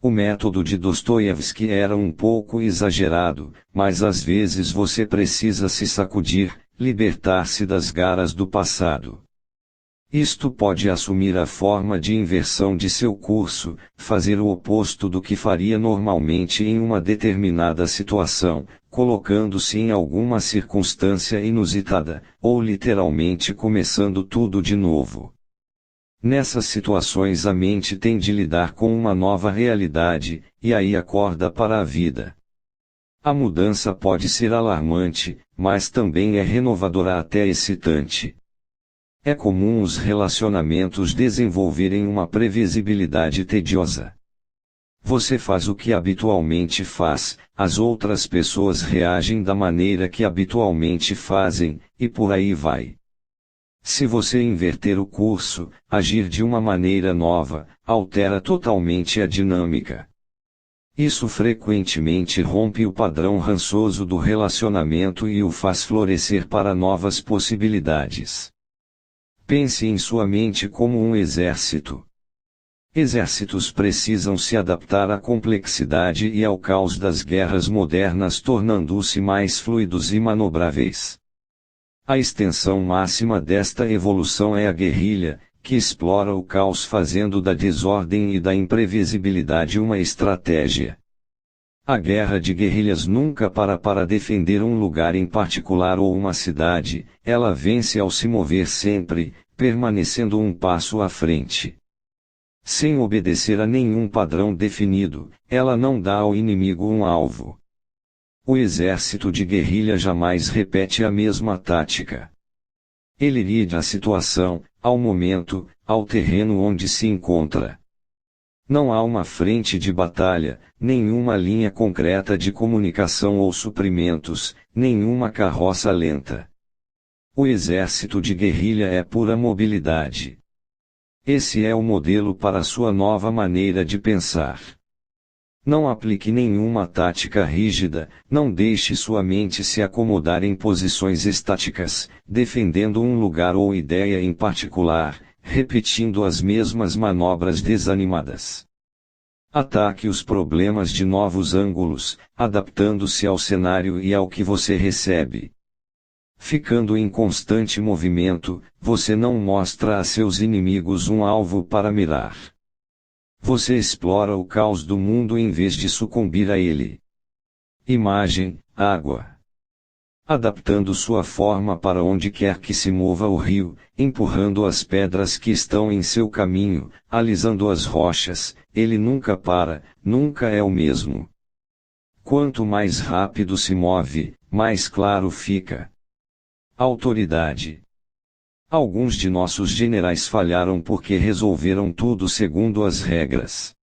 O método de Dostoiévski era um pouco exagerado, mas às vezes você precisa se sacudir, libertar-se das garras do passado. Isto pode assumir a forma de inversão de seu curso, fazer o oposto do que faria normalmente em uma determinada situação, colocando-se em alguma circunstância inusitada, ou literalmente começando tudo de novo. Nessas situações a mente tem de lidar com uma nova realidade, e aí acorda para a vida. A mudança pode ser alarmante, mas também é renovadora até excitante. É comum os relacionamentos desenvolverem uma previsibilidade tediosa. Você faz o que habitualmente faz, as outras pessoas reagem da maneira que habitualmente fazem, e por aí vai. Se você inverter o curso, agir de uma maneira nova, altera totalmente a dinâmica. Isso frequentemente rompe o padrão rançoso do relacionamento e o faz florescer para novas possibilidades. Pense em sua mente como um exército. Exércitos precisam se adaptar à complexidade e ao caos das guerras modernas, tornando-se mais fluidos e manobráveis. A extensão máxima desta evolução é a guerrilha, que explora o caos fazendo da desordem e da imprevisibilidade uma estratégia. A guerra de guerrilhas nunca para defender um lugar em particular ou uma cidade, ela vence ao se mover sempre, permanecendo um passo à frente. Sem obedecer a nenhum padrão definido, ela não dá ao inimigo um alvo. O exército de guerrilha jamais repete a mesma tática. Ele lida à situação, ao momento, ao terreno onde se encontra. Não há uma frente de batalha, nenhuma linha concreta de comunicação ou suprimentos, nenhuma carroça lenta. O exército de guerrilha é pura mobilidade. Esse é o modelo para sua nova maneira de pensar. Não aplique nenhuma tática rígida, não deixe sua mente se acomodar em posições estáticas, defendendo um lugar ou ideia em particular, repetindo as mesmas manobras desanimadas. Ataque os problemas de novos ângulos, adaptando-se ao cenário e ao que você recebe. Ficando em constante movimento, você não mostra a seus inimigos um alvo para mirar. Você explora o caos do mundo em vez de sucumbir a ele. Imagem, água. Adaptando sua forma para onde quer que se mova o rio, empurrando as pedras que estão em seu caminho, alisando as rochas, ele nunca para, nunca é o mesmo. Quanto mais rápido se move, mais claro fica. Autoridade. Alguns de nossos generais falharam porque resolveram tudo segundo as regras.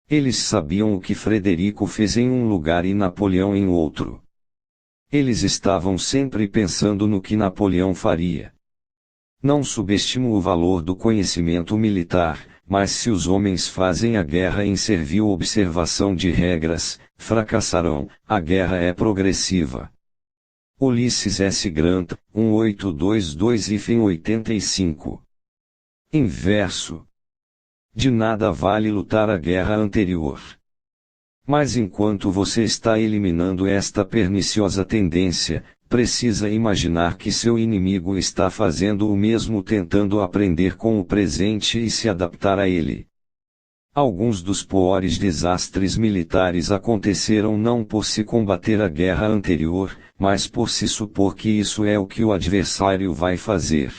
Eles sabiam o que Frederico fez em um lugar e Napoleão em outro. Eles estavam sempre pensando no que Napoleão faria. Não subestimo o valor do conhecimento militar, mas se os homens fazem a guerra em servil observação de regras, fracassarão. A guerra é progressiva. Ulisses S. Grant, 1822-85. Inverso. De nada vale lutar a guerra anterior. Mas enquanto você está eliminando esta perniciosa tendência, precisa imaginar que seu inimigo está fazendo o mesmo, tentando aprender com o presente e se adaptar a ele. Alguns dos piores desastres militares aconteceram não por se combater a guerra anterior, mas por se supor que isso é o que o adversário vai fazer.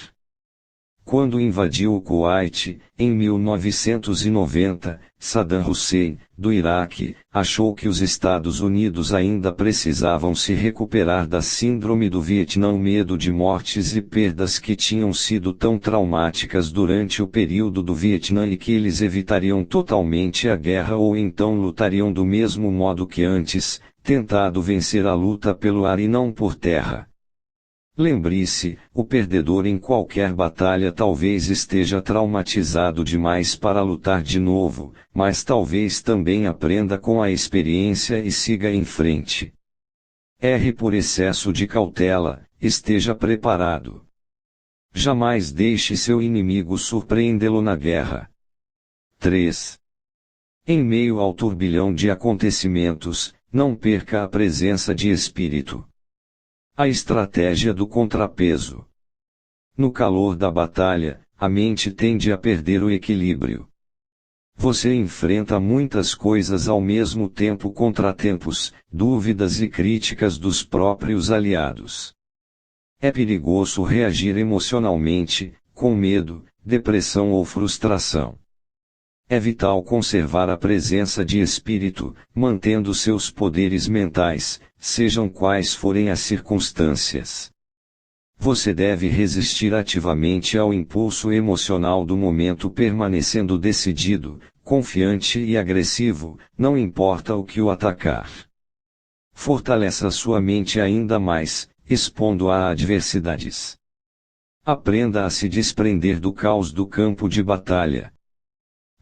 Quando invadiu o Kuwait, em 1990, Saddam Hussein, do Iraque, achou que os Estados Unidos ainda precisavam se recuperar da síndrome do Vietnã, medo de mortes e perdas que tinham sido tão traumáticas durante o período do Vietnã e que eles evitariam totalmente a guerra ou então lutariam do mesmo modo que antes, tentado vencer a luta pelo ar e não por terra. Lembre-se, o perdedor em qualquer batalha talvez esteja traumatizado demais para lutar de novo, mas talvez também aprenda com a experiência e siga em frente. Erre por excesso de cautela, esteja preparado. Jamais deixe seu inimigo surpreendê-lo na guerra. 3. Em meio ao turbilhão de acontecimentos, não perca a presença de espírito. A estratégia do contrapeso. No calor da batalha, a mente tende a perder o equilíbrio. Você enfrenta muitas coisas ao mesmo tempo: contratempos, dúvidas e críticas dos próprios aliados. É perigoso reagir emocionalmente, com medo, depressão ou frustração. É vital conservar a presença de espírito, mantendo seus poderes mentais, sejam quais forem as circunstâncias. Você deve resistir ativamente ao impulso emocional do momento, permanecendo decidido, confiante e agressivo, não importa o que o atacar. Fortaleça sua mente ainda mais, expondo a adversidades. Aprenda a se desprender do caos do campo de batalha.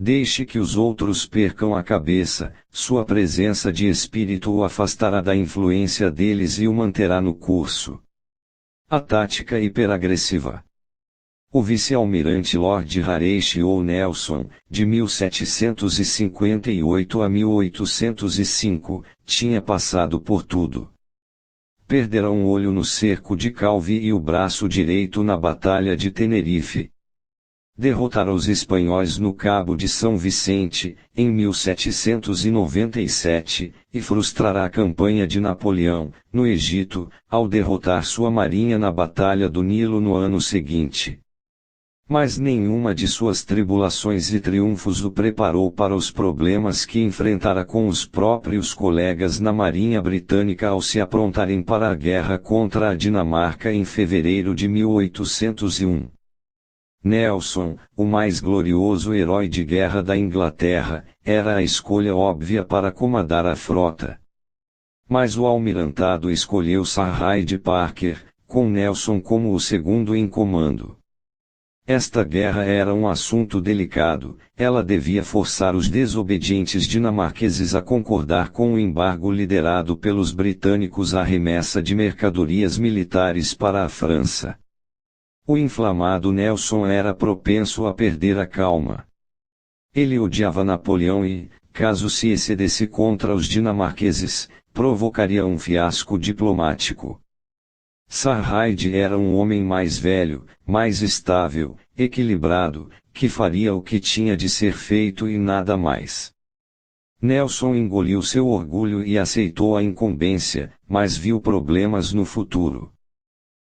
Deixe que os outros percam a cabeça, sua presença de espírito o afastará da influência deles e o manterá no curso. A tática hiperagressiva. O vice-almirante Lord Horatio Nelson, de 1758 a 1805, tinha passado por tudo. Perdera um olho no cerco de Calvi e o braço direito na Batalha de Tenerife. Derrotara os espanhóis no Cabo de São Vicente, em 1797, e frustrará a campanha de Napoleão, no Egito, ao derrotar sua marinha na Batalha do Nilo no ano seguinte. Mas nenhuma de suas tribulações e triunfos o preparou para os problemas que enfrentara com os próprios colegas na Marinha Britânica ao se aprontarem para a guerra contra a Dinamarca em fevereiro de 1801. Nelson, o mais glorioso herói de guerra da Inglaterra, era a escolha óbvia para comandar a frota. Mas o almirantado escolheu Sir Hyde Parker, com Nelson como o segundo em comando. Esta guerra era um assunto delicado, ela devia forçar os desobedientes dinamarqueses a concordar com o embargo liderado pelos britânicos à remessa de mercadorias militares para a França. O inflamado Nelson era propenso a perder a calma. Ele odiava Napoleão e, caso se excedesse contra os dinamarqueses, provocaria um fiasco diplomático. Sir Hyde era um homem mais velho, mais estável, equilibrado, que faria o que tinha de ser feito e nada mais. Nelson engoliu seu orgulho e aceitou a incumbência, mas viu problemas no futuro.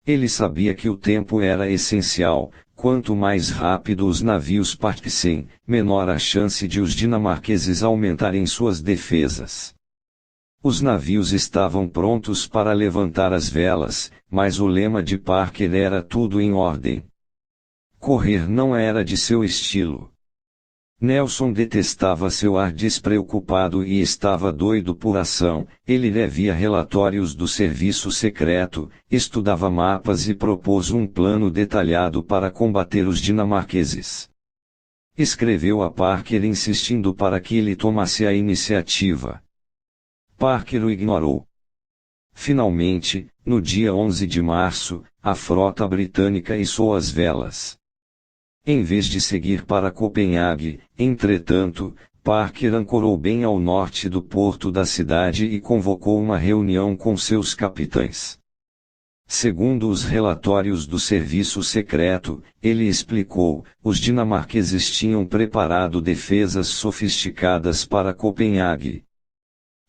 Ele sabia que o tempo era essencial: quanto mais rápido os navios partissem, menor a chance de os dinamarqueses aumentarem suas defesas. Os navios estavam prontos para levantar as velas, mas o lema de Parker era tudo em ordem. Correr não era de seu estilo. Nelson detestava seu ar despreocupado e estava doido por ação. Ele revia relatórios do serviço secreto, estudava mapas e propôs um plano detalhado para combater os dinamarqueses. Escreveu a Parker insistindo para que ele tomasse a iniciativa. Parker o ignorou. Finalmente, no dia 11 de março, a frota britânica içou as velas. Em vez de seguir para Copenhague, entretanto, Parker ancorou bem ao norte do porto da cidade e convocou uma reunião com seus capitães. Segundo os relatórios do serviço secreto, ele explicou, os dinamarqueses tinham preparado defesas sofisticadas para Copenhague.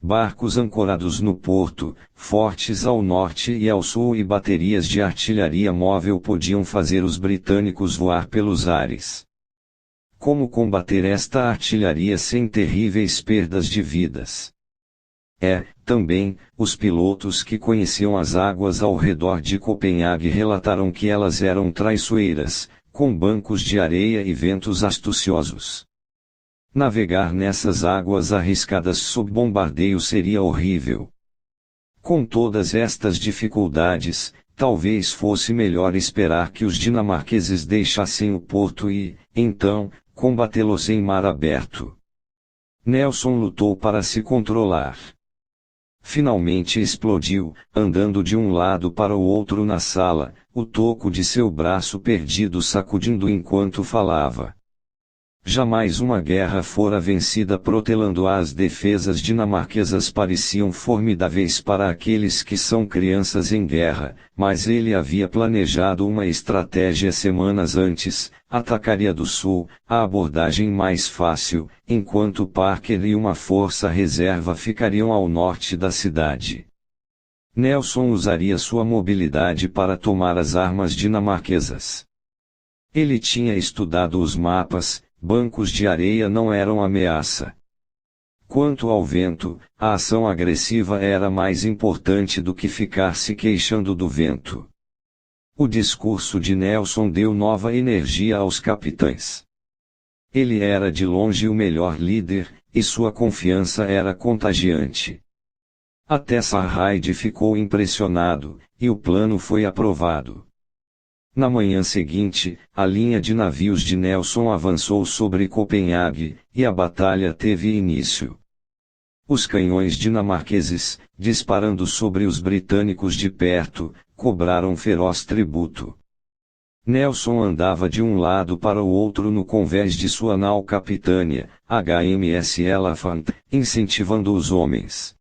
Barcos ancorados no porto, fortes ao norte e ao sul e baterias de artilharia móvel podiam fazer os britânicos voar pelos ares. Como combater esta artilharia sem terríveis perdas de vidas? Também, os pilotos que conheciam as águas ao redor de Copenhague relataram que elas eram traiçoeiras, com bancos de areia e ventos astuciosos. Navegar nessas águas arriscadas sob bombardeio seria horrível. Com todas estas dificuldades, talvez fosse melhor esperar que os dinamarqueses deixassem o porto e, então, combatê-los em mar aberto. Nelson lutou para se controlar. Finalmente explodiu, andando de um lado para o outro na sala, o toco de seu braço perdido sacudindo enquanto falava. Jamais uma guerra fora vencida protelando as defesas dinamarquesas pareciam formidáveis para aqueles que são crianças em guerra, mas ele havia planejado uma estratégia semanas antes, atacaria do sul, a abordagem mais fácil, enquanto Parker e uma força reserva ficariam ao norte da cidade. Nelson usaria sua mobilidade para tomar as armas dinamarquesas. Ele tinha estudado os mapas. Bancos de areia não eram ameaça. Quanto ao vento, a ação agressiva era mais importante do que ficar se queixando do vento. O discurso de Nelson deu nova energia aos capitães. Ele era de longe o melhor líder, e sua confiança era contagiante. Até Sarraide ficou impressionado, e o plano foi aprovado. Na manhã seguinte, a linha de navios de Nelson avançou sobre Copenhague, e a batalha teve início. Os canhões dinamarqueses, disparando sobre os britânicos de perto, cobraram feroz tributo. Nelson andava de um lado para o outro no convés de sua nau capitânia, HMS Elephant, incentivando os homens.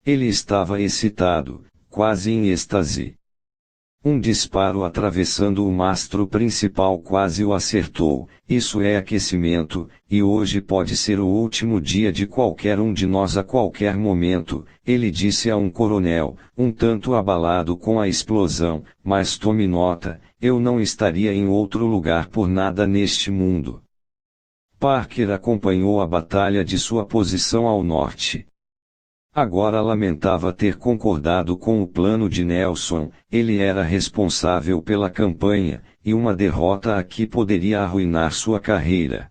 Ele estava excitado, quase em êxtase. Um disparo atravessando o mastro principal quase o acertou. Isso é aquecimento, e hoje pode ser o último dia de qualquer um de nós a qualquer momento, ele disse a um coronel, um tanto abalado com a explosão, mas tome nota, eu não estaria em outro lugar por nada neste mundo. Parker acompanhou a batalha de sua posição ao norte. Agora lamentava ter concordado com o plano de Nelson, ele era responsável pela campanha, e uma derrota aqui poderia arruinar sua carreira.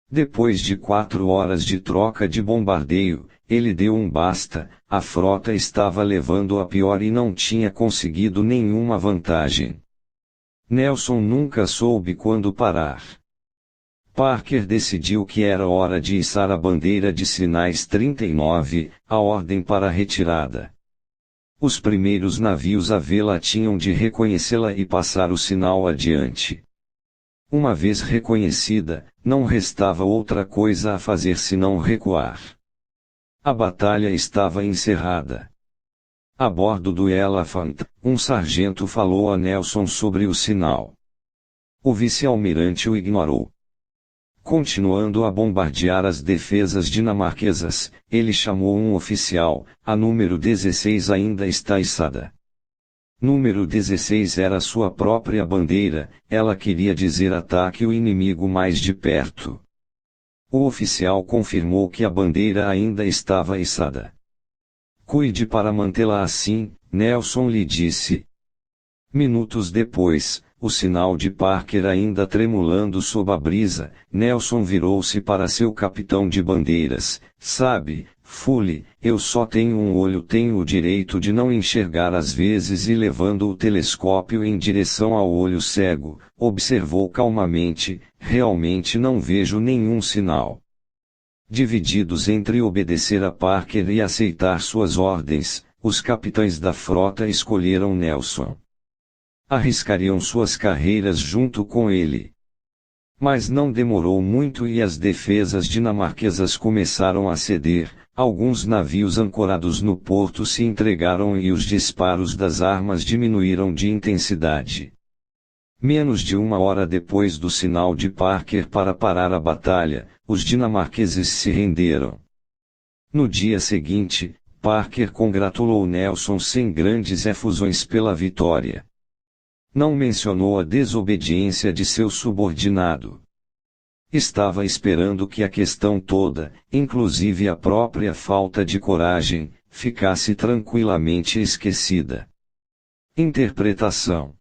Depois de 4 horas de troca de bombardeio, ele deu um basta, a frota estava levando a pior e não tinha conseguido nenhuma vantagem. Nelson nunca soube quando parar. Parker decidiu que era hora de içar a bandeira de sinais 39, a ordem para a retirada. Os primeiros navios a vê-la tinham de reconhecê-la e passar o sinal adiante. Uma vez reconhecida, não restava outra coisa a fazer senão recuar. A batalha estava encerrada. A bordo do Elephant, um sargento falou a Nelson sobre o sinal. O vice-almirante o ignorou. Continuando a bombardear as defesas dinamarquesas, ele chamou um oficial, a número 16 ainda está içada. Número 16 era sua própria bandeira, ela queria dizer ataque o inimigo mais de perto. O oficial confirmou que a bandeira ainda estava içada. Cuide para mantê-la assim, Nelson lhe disse. Minutos depois, o sinal de Parker ainda tremulando sob a brisa, Nelson virou-se para seu capitão de bandeiras, sabe, Fully, eu só tenho um olho, tenho o direito de não enxergar às vezes, e levando o telescópio em direção ao olho cego, observou calmamente, realmente não vejo nenhum sinal. Divididos entre obedecer a Parker e aceitar suas ordens, os capitães da frota escolheram Nelson. Arriscariam suas carreiras junto com ele. Mas não demorou muito e as defesas dinamarquesas começaram a ceder, alguns navios ancorados no porto se entregaram e os disparos das armas diminuíram de intensidade. Menos de 1 hora depois do sinal de Parker para parar a batalha, os dinamarqueses se renderam. No dia seguinte, Parker congratulou Nelson sem grandes efusões pela vitória. Não mencionou a desobediência de seu subordinado. Estava esperando que a questão toda, inclusive a própria falta de coragem, ficasse tranquilamente esquecida. Interpretação.